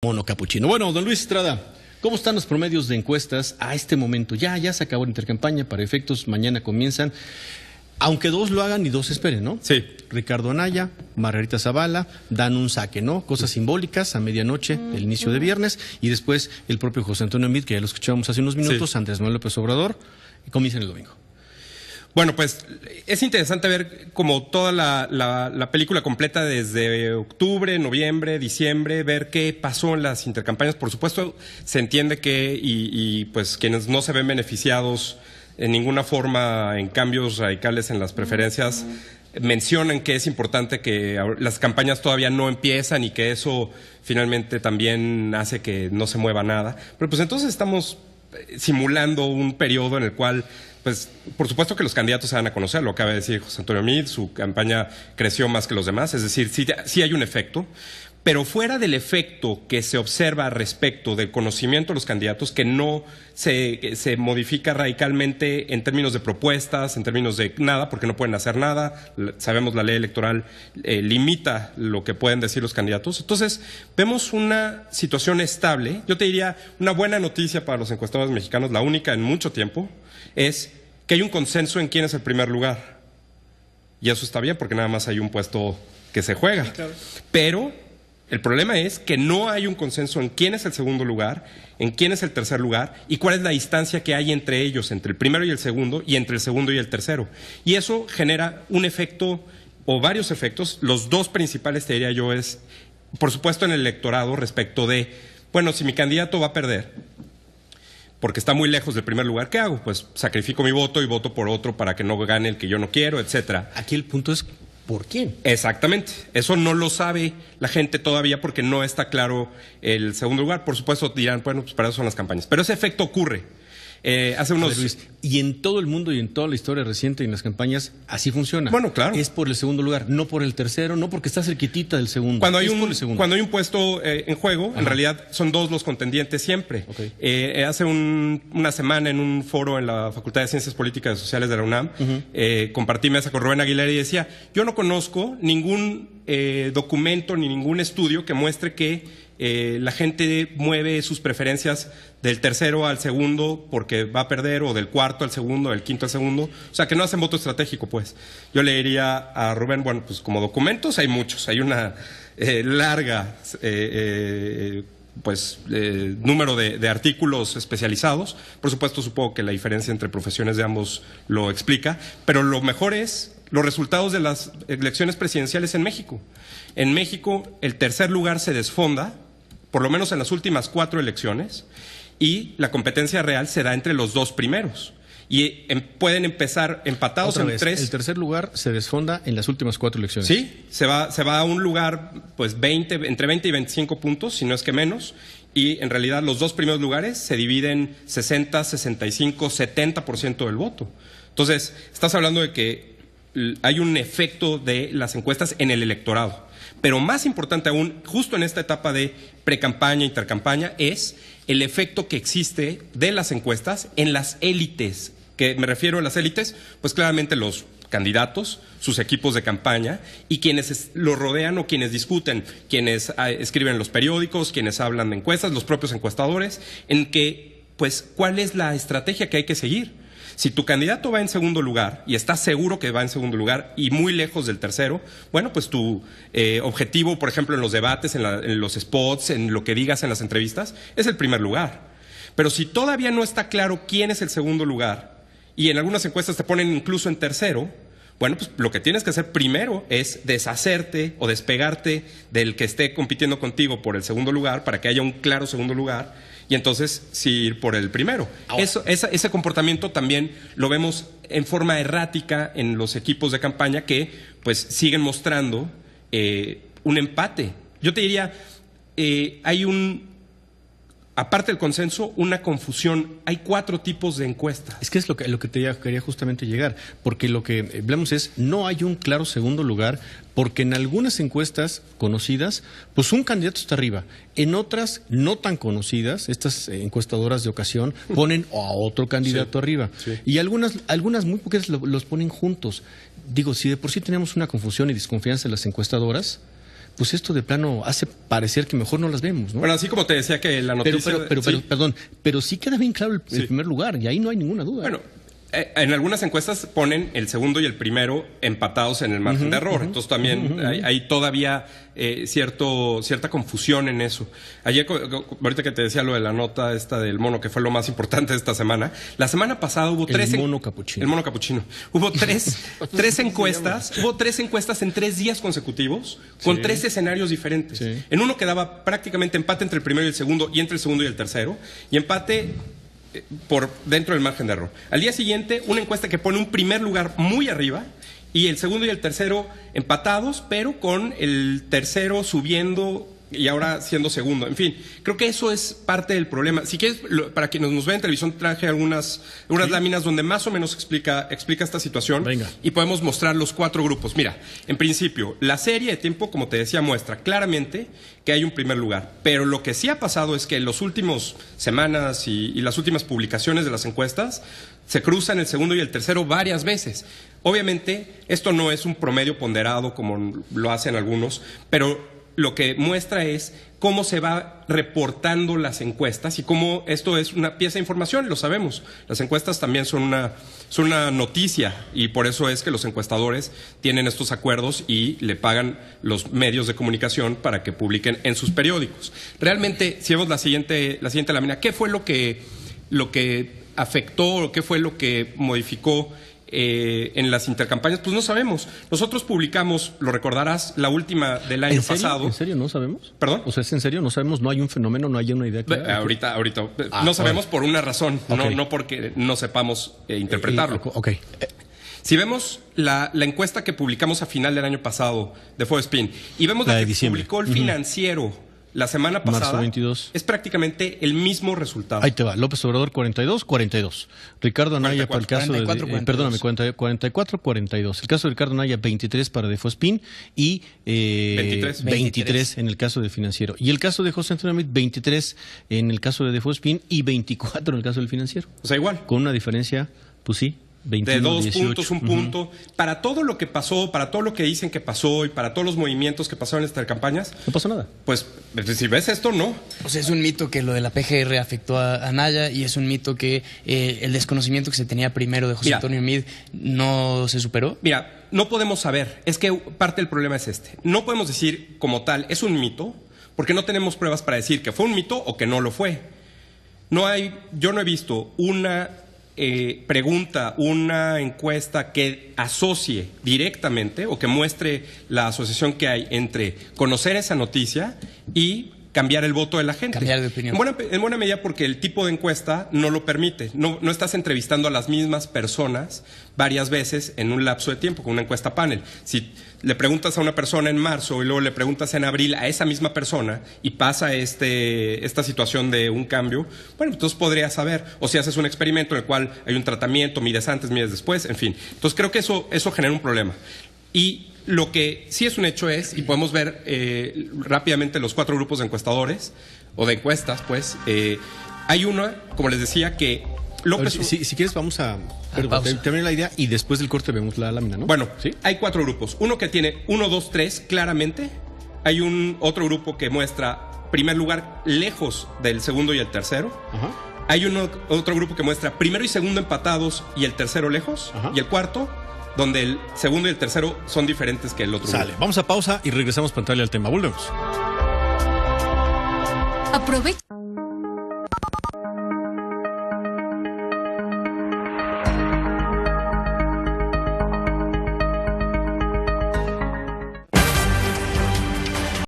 Mono capuchino. Bueno, don Luis Estrada, ¿cómo están los promedios de encuestas a este momento? Ya se acabó la intercampaña, para efectos, mañana comienzan. Aunque dos lo hagan y dos esperen, ¿no? Sí. Ricardo Anaya, Margarita Zavala, dan un saque, ¿no? Cosas simbólicas a medianoche, el inicio de viernes, y después el propio José Antonio Meade, que ya lo escuchábamos hace unos minutos, sí. Andrés Manuel López Obrador, y comienzan el domingo. Bueno, pues es interesante ver como toda la película completa desde octubre, noviembre, diciembre, ver qué pasó en las intercampañas. Por supuesto, se entiende que y pues quienes no se ven beneficiados en ninguna forma en cambios radicales en las preferencias mencionan que es importante que las campañas todavía no empiezan y que eso finalmente también hace que no se mueva nada. Pero pues entonces estamos simulando un periodo en el cual, pues, por supuesto que los candidatos se van a conocer, lo acaba de decir José Antonio Meade, su campaña creció más que los demás, es decir, sí hay un efecto, pero fuera del efecto que se observa respecto del conocimiento de los candidatos, que no se modifica radicalmente en términos de propuestas, en términos de nada, porque no pueden hacer nada, sabemos la ley electoral limita lo que pueden decir los candidatos. Entonces, vemos una situación estable. Yo te diría, una buena noticia para los encuestadores mexicanos, la única en mucho tiempo, es que hay un consenso en quién es el primer lugar. Y eso está bien, porque nada más hay un puesto que se juega. Sí, claro. Pero el problema es que no hay un consenso en quién es el segundo lugar, en quién es el tercer lugar y cuál es la distancia que hay entre ellos, entre el primero y el segundo, y entre el segundo y el tercero. Y eso genera un efecto o varios efectos. Los dos principales, te diría yo, es, por supuesto, en el electorado respecto de, bueno, si mi candidato va a perder porque está muy lejos del primer lugar, ¿qué hago? Pues sacrifico mi voto y voto por otro para que no gane el que yo no quiero, etcétera. Aquí el punto es ¿por quién? Exactamente. Eso no lo sabe la gente todavía porque no está claro el segundo lugar. Por supuesto dirán, bueno, pues para eso son las campañas. Pero ese efecto ocurre. Hace unos... Luis, y en todo el mundo y en toda la historia reciente y en las campañas, así funciona. Bueno, claro. Es por el segundo lugar, no por el tercero, no porque está cerquitita del segundo. Cuando hay un puesto en juego, en realidad son dos los contendientes siempre. Okay. Hace una semana en un foro en la Facultad de Ciencias Políticas y Sociales de la UNAM, compartí mesa con Rubén Aguilera y decía, yo no conozco ningún documento ni ningún estudio que muestre que la gente mueve sus preferencias del tercero al segundo porque va a perder, o del cuarto al segundo, del quinto al segundo. O sea, que no hacen voto estratégico, pues. Yo le diría a Rubén, bueno, pues como documentos hay muchos. Hay una larga número de artículos especializados. Por supuesto, supongo que la diferencia entre profesiones de ambos lo explica. Pero lo mejor es los resultados de las elecciones presidenciales en México. En México, el tercer lugar se desfonda, por lo menos en las últimas 4 elecciones, y la competencia real se da entre los dos primeros. Y pueden empezar empatados en 3. El tercer lugar se desfonda en las últimas 4 elecciones. Sí, se va a un lugar, pues entre 20 y 25 puntos, si no es que menos. Y en realidad los dos primeros lugares se dividen 60, 65, 70% del voto. Entonces, estás hablando de que hay un efecto de las encuestas en el electorado. Pero más importante aún, justo en esta etapa de precampaña, intercampaña, es el efecto que existe de las encuestas en las élites. ¿Que me refiero a las élites? Pues claramente los candidatos, sus equipos de campaña y quienes los rodean o quienes discuten, quienes escriben los periódicos, quienes hablan de encuestas, los propios encuestadores, en que, pues, ¿cuál es la estrategia que hay que seguir? Si tu candidato va en segundo lugar y estás seguro que va en segundo lugar y muy lejos del tercero, bueno, pues tu objetivo, por ejemplo, en los debates, en los spots, en lo que digas en las entrevistas, es el primer lugar. Pero si todavía no está claro quién es el segundo lugar y en algunas encuestas te ponen incluso en tercero, bueno, pues lo que tienes que hacer primero es deshacerte o despegarte del que esté compitiendo contigo por el segundo lugar para que haya un claro segundo lugar y entonces sí ir por el primero. Ese comportamiento también lo vemos en forma errática en los equipos de campaña que pues siguen mostrando un empate. Yo te diría, hay aparte del consenso, una confusión. Hay 4 tipos de encuestas. Es que es lo que quería justamente llegar, porque lo que hablamos es, no hay un claro segundo lugar, porque en algunas encuestas conocidas, pues un candidato está arriba. En otras no tan conocidas, estas encuestadoras de ocasión, ponen a otro candidato arriba. Sí. Y algunas muy pocas los ponen juntos. Digo, si de por sí tenemos una confusión y desconfianza en las encuestadoras, pues esto de plano hace parecer que mejor no las vemos, ¿no? Bueno, así como te decía que la noticia... Pero sí queda bien claro el primer lugar, y ahí no hay ninguna duda. Bueno, en algunas encuestas ponen el segundo y el primero empatados en el margen de error. Entonces también hay todavía cierta confusión en eso. Ayer, ahorita que te decía lo de la nota esta del mono, que fue lo más importante de esta semana, la semana pasada hubo el mono capuchino. El mono capuchino. Hubo tres encuestas, hubo 3 encuestas en 3 días consecutivos con 3 escenarios diferentes. Sí. En uno quedaba prácticamente empate entre el primero y el segundo, y entre el segundo y el tercero, y empate por dentro del margen de error. Al día siguiente, una encuesta que pone un primer lugar muy arriba y el segundo y el tercero empatados, pero con el tercero subiendo y ahora siendo segundo. En fin, creo que eso es parte del problema. Si quieres, para quienes nos ven en televisión, traje algunas láminas donde más o menos explica esta situación. Venga. Y podemos mostrar los 4 grupos. Mira, en principio, la serie de tiempo, como te decía, muestra claramente que hay un primer lugar. Pero lo que sí ha pasado es que en las últimas semanas y las últimas publicaciones de las encuestas se cruzan el segundo y el tercero varias veces. Obviamente, esto no es un promedio ponderado como lo hacen algunos, pero lo que muestra es cómo se va reportando las encuestas y cómo esto es una pieza de información, lo sabemos. Las encuestas también son una noticia y por eso es que los encuestadores tienen estos acuerdos y le pagan los medios de comunicación para que publiquen en sus periódicos. Realmente, si vemos la siguiente lámina, ¿qué fue lo que afectó o qué fue lo que modificó en las intercampañas? Pues no sabemos. Nosotros publicamos, lo recordarás, la última del año pasado. ¿En serio no sabemos? ¿Perdón? O sea, ¿es en serio? ¿No sabemos? ¿No hay un fenómeno? ¿No hay una idea clara? Ahorita. No sabemos por una razón, okay. no porque no sepamos interpretarlo. Okay. Si vemos la encuesta que publicamos a final del año pasado de Foespin y vemos la que publicó el Financiero la semana pasada, marzo 22. Es prácticamente el mismo resultado. Ahí te va. López Obrador 42. Ricardo Anaya 44, para el caso 44, perdóname, 44-42. El caso de Ricardo Anaya 23 para Defospin y 23 en el caso de Financiero. Y el caso de José Antonio Meade 23 en el caso de Defospin y 24 en el caso del Financiero. O sea, igual. Con una diferencia, pues sí, 21, de 2 18. puntos, 1 punto. Para todo lo que pasó, para todo lo que dicen que pasó y para todos los movimientos que pasaron en estas campañas, no pasó nada. Pues si ves esto, no. O sea, es un mito que lo de la PGR afectó a Anaya y es un mito que el desconocimiento que se tenía primero de José Antonio Meade no se superó. Mira, no podemos saber. Es que parte del problema es este. No podemos decir como tal, es un mito, porque no tenemos pruebas para decir que fue un mito o que no lo fue. Yo no he visto una pregunta, una encuesta que asocie directamente o que muestre la asociación que hay entre conocer esa noticia y cambiar el voto de la gente. Cambiar de opinión. En buena medida porque el tipo de encuesta no lo permite. No estás entrevistando a las mismas personas varias veces en un lapso de tiempo, con una encuesta panel. Si le preguntas a una persona en marzo y luego le preguntas en abril a esa misma persona y pasa esta situación de un cambio, bueno, entonces podrías saber. O si haces un experimento en el cual hay un tratamiento, mides antes, mides después, en fin. Entonces creo que eso genera un problema. Y lo que sí es un hecho es, y podemos ver rápidamente los 4 grupos de encuestadores, o de encuestas, pues, hay una, como les decía, que López... Si quieres vamos a terminar la idea y después del corte vemos la lámina, ¿no? Bueno, ¿sí? Hay 4 grupos. Uno que tiene 1, 2, 3 claramente. Hay otro grupo que muestra primer lugar lejos del segundo y el tercero. Ajá. Hay otro grupo que muestra primero y segundo empatados y el tercero lejos. Ajá. Y el cuarto, donde el segundo y el tercero son diferentes que el otro grupo. Vamos a pausa y regresamos para entrarle al tema. Volvemos. Aprovecha.